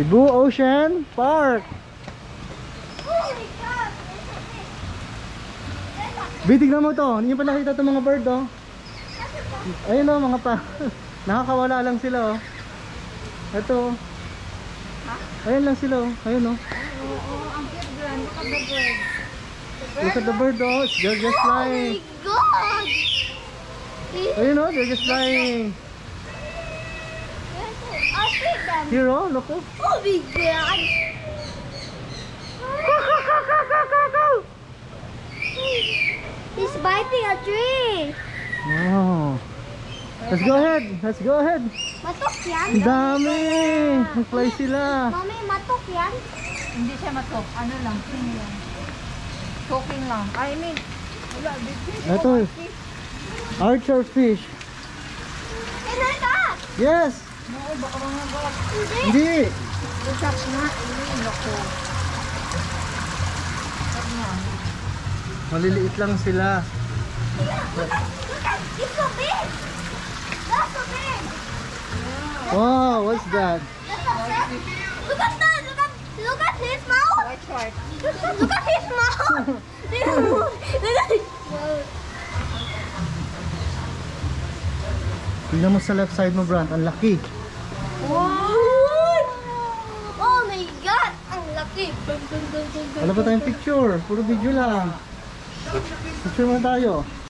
Cebu Ocean Park. Holy God! Tignan mo to. Hindi nyo pa nakita itong mga bird oh. Ayun oh, mga pa. Nakakawala lang sila oh. Ito. Ayun lang sila oh. Ayun oh. Oo, ang cute grand. Look at the bird. Look at the bird oh. They're just flying. Oh my God! Ayun oh, they're just flying. I see them. Here oh, look oh. Oh my God! He's biting a tree. Wow. Let's go ahead. Let's go ahead. Matok yan? Ang dami. Nag-fly sila. Mami, matok yan? Hindi siya matok. Ano lang, clean lang. Choking lang. I mean, wala, big fish. Ito. Archer fish. Inay ka! Yes. No, baka mga got. Hindi. Usap na. Loko. Usap na. Maliliit lang sila. Look at! It's so big! That's so big! Wow, what's that? That's so big! Look at that! Look at his mouth! White shark. Look at his mouth! Look at his mouth! Tingnan mo sa left side mo, Brant. Ang laki. Wow! Oh my God! Ang laki! Wala pa tayong picture. Puro video lang. Picture mo tayo.